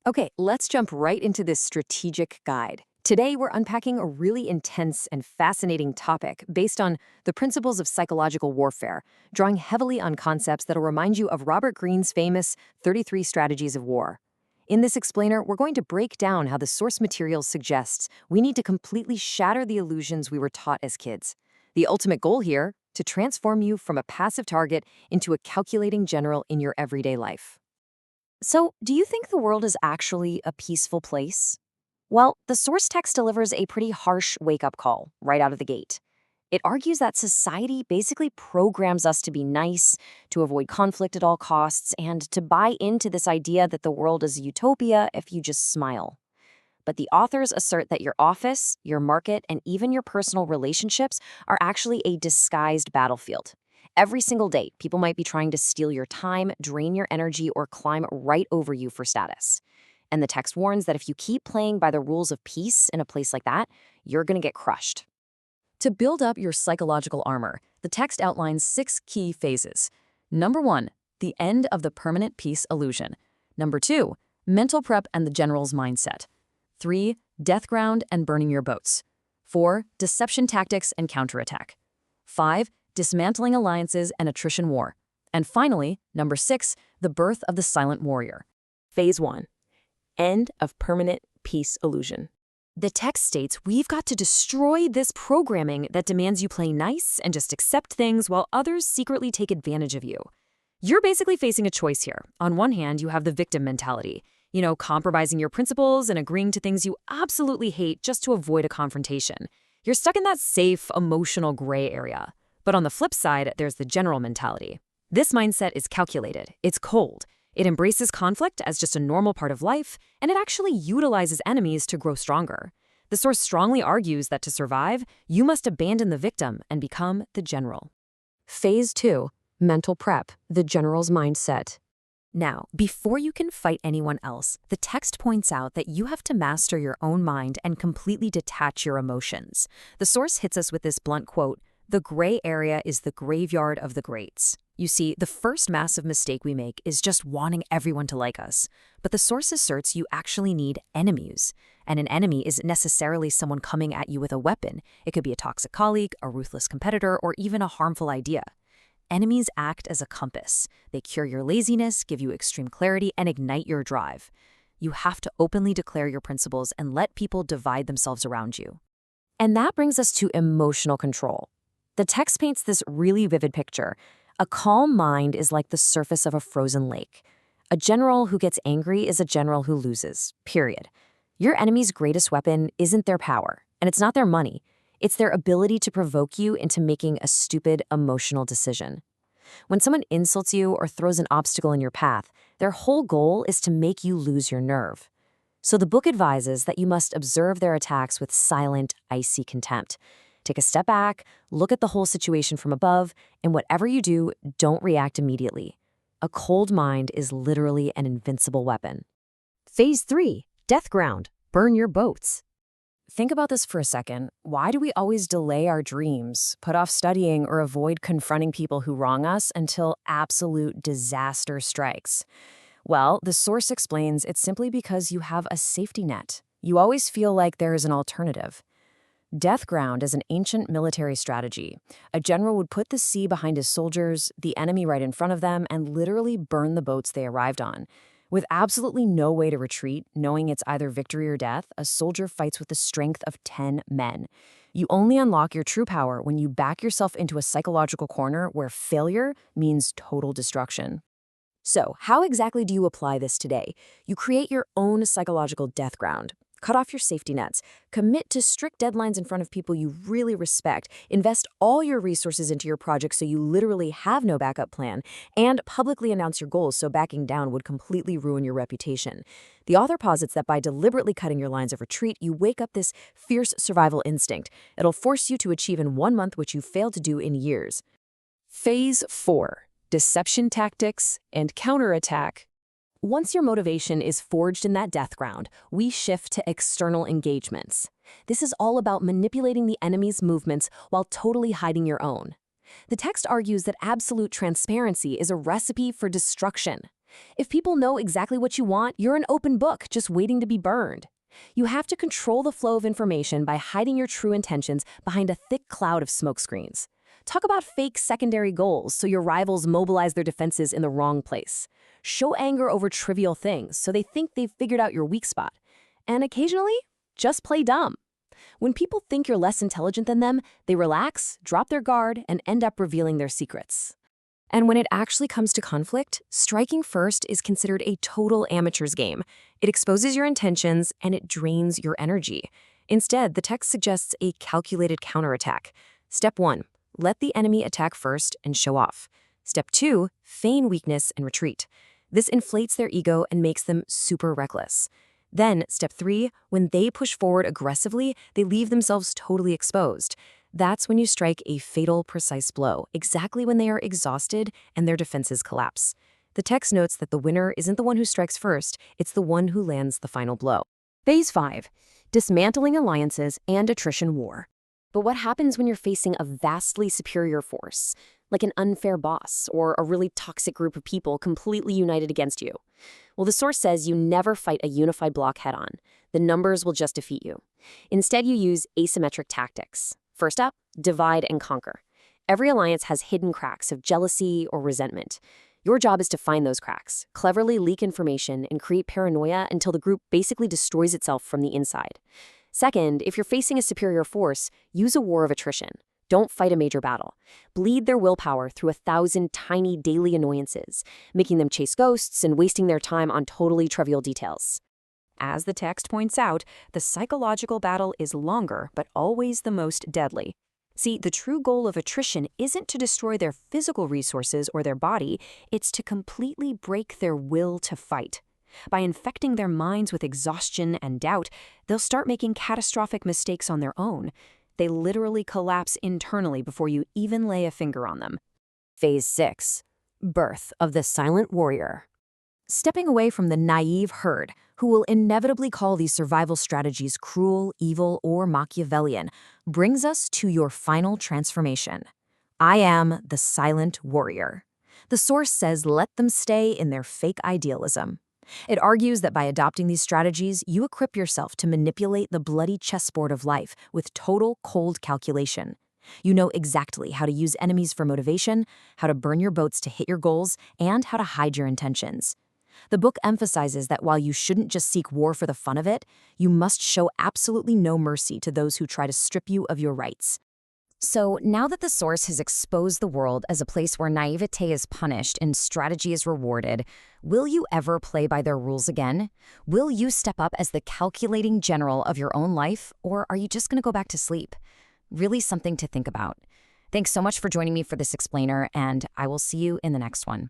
Okay, let's jump right into this strategic guide. Today, we're unpacking a really intense and fascinating topic based on the principles of psychological warfare, drawing heavily on concepts that'll remind you of Robert Greene's famous 33 Strategies of War. In this explainer, we're going to break down how the source material suggests we need to completely shatter the illusions we were taught as kids. The ultimate goal here, to transform you from a passive target into a calculating general in your everyday life. So, do you think the world is actually a peaceful place? Well, the source text delivers a pretty harsh wake up call right out of the gate. It argues that society basically programs us to be nice, to avoid conflict at all costs, and to buy into this idea that the world is a utopia if you just smile. But the authors assert that your office, your market, and even your personal relationships are actually a disguised battlefield. Every single day, people might be trying to steal your time, drain your energy, or climb right over you for status. And the text warns that if you keep playing by the rules of peace in a place like that, you're going to get crushed. To build up your psychological armor, the text outlines 6 key phases. Number 1, the end of the permanent peace illusion. Number 2, mental prep and the general's mindset. 3, death ground and burning your boats. 4, deception tactics and counterattack. 5, dismantling alliances and attrition war. And finally, number 6, the birth of the silent warrior. Phase 1. End of permanent peace illusion. The text states we've got to destroy this programming that demands you play nice and just accept things while others secretly take advantage of you. You're basically facing a choice here. On one hand, you have the victim mentality. Compromising your principles and agreeing to things you absolutely hate just to avoid a confrontation. You're stuck in that safe, emotional gray area. But on the flip side, there's the general mentality. This mindset is calculated, it's cold, it embraces conflict as just a normal part of life, and it actually utilizes enemies to grow stronger. The source strongly argues that to survive, you must abandon the victim and become the general. Phase 2, mental prep, the general's mindset. Now, before you can fight anyone else, the text points out that you have to master your own mind and completely detach your emotions. The source hits us with this blunt quote, "The gray area is the graveyard of the greats." You see, the first massive mistake we make is just wanting everyone to like us. But the source asserts you actually need enemies. And an enemy isn't necessarily someone coming at you with a weapon. It could be a toxic colleague, a ruthless competitor, or even a harmful idea. Enemies act as a compass. They cure your laziness, give you extreme clarity, and ignite your drive. You have to openly declare your principles and let people divide themselves around you. And that brings us to emotional control. The text paints this really vivid picture. A calm mind is like the surface of a frozen lake. A general who gets angry is a general who loses, period. Your enemy's greatest weapon isn't their power, and it's not their money. It's their ability to provoke you into making a stupid, emotional decision. When someone insults you or throws an obstacle in your path, their whole goal is to make you lose your nerve. So the book advises that you must observe their attacks with silent, icy contempt. Take a step back, look at the whole situation from above, and whatever you do, don't react immediately. A cold mind is literally an invincible weapon. Phase 3, death ground, burn your boats. Think about this for a second. Why do we always delay our dreams, put off studying, or avoid confronting people who wrong us until absolute disaster strikes? Well, the source explains it's simply because you have a safety net. You always feel like there is an alternative. Death ground is an ancient military strategy. A general would put the sea behind his soldiers, the enemy right in front of them, and literally burn the boats they arrived on. With absolutely no way to retreat, knowing it's either victory or death, a soldier fights with the strength of 10 men. You only unlock your true power when you back yourself into a psychological corner where failure means total destruction. So, how exactly do you apply this today? You create your own psychological death ground. Cut off your safety nets. Commit to strict deadlines in front of people you really respect. Invest all your resources into your project so you literally have no backup plan. And publicly announce your goals so backing down would completely ruin your reputation. The author posits that by deliberately cutting your lines of retreat, you wake up this fierce survival instinct. It'll force you to achieve in 1 month what you failed to do in years. Phase 4, deception tactics and counterattack. Once your motivation is forged in that death ground, we shift to external engagements. This is all about manipulating the enemy's movements while totally hiding your own. The text argues that absolute transparency is a recipe for destruction. If people know exactly what you want, you're an open book just waiting to be burned. You have to control the flow of information by hiding your true intentions behind a thick cloud of smokescreens. Talk about fake secondary goals so your rivals mobilize their defenses in the wrong place. Show anger over trivial things so they think they've figured out your weak spot. And occasionally, just play dumb. When people think you're less intelligent than them, they relax, drop their guard, and end up revealing their secrets. And when it actually comes to conflict, striking first is considered a total amateur's game. It exposes your intentions and it drains your energy. Instead, the text suggests a calculated counterattack. Step 1, let the enemy attack first and show off. Step 2, feign weakness and retreat. This inflates their ego and makes them super reckless. Then, step 3, when they push forward aggressively, they leave themselves totally exposed. That's when you strike a fatal, precise blow, exactly when they are exhausted and their defenses collapse. The text notes that the winner isn't the one who strikes first, it's the one who lands the final blow. Phase 5, dismantling alliances and attrition war. But what happens when you're facing a vastly superior force, like an unfair boss or a really toxic group of people completely united against you? Well, the source says you never fight a unified bloc head-on. The numbers will just defeat you. Instead, you use asymmetric tactics. First up, divide and conquer. Every alliance has hidden cracks of jealousy or resentment. Your job is to find those cracks, cleverly leak information, and create paranoia until the group basically destroys itself from the inside. Second, if you're facing a superior force, use a war of attrition. Don't fight a major battle. Bleed their willpower through 1,000 tiny daily annoyances, making them chase ghosts and wasting their time on totally trivial details. As the text points out, the psychological battle is longer, but always the most deadly. See, the true goal of attrition isn't to destroy their physical resources or their body, it's to completely break their will to fight. By infecting their minds with exhaustion and doubt, they'll start making catastrophic mistakes on their own. They literally collapse internally before you even lay a finger on them. Phase 6, birth of the silent warrior. Stepping away from the naive herd, who will inevitably call these survival strategies cruel, evil, or Machiavellian, brings us to your final transformation. I am the silent warrior. The source says let them stay in their fake idealism. It argues that by adopting these strategies, you equip yourself to manipulate the bloody chessboard of life with total cold calculation. You know exactly how to use enemies for motivation, how to burn your boats to hit your goals, and how to hide your intentions. The book emphasizes that while you shouldn't just seek war for the fun of it, you must show absolutely no mercy to those who try to strip you of your rights. So now that the source has exposed the world as a place where naivete is punished and strategy is rewarded, will you ever play by their rules again? Will you step up as the calculating general of your own life, or are you just going to go back to sleep? Really something to think about. Thanks so much for joining me for this explainer, and I will see you in the next one.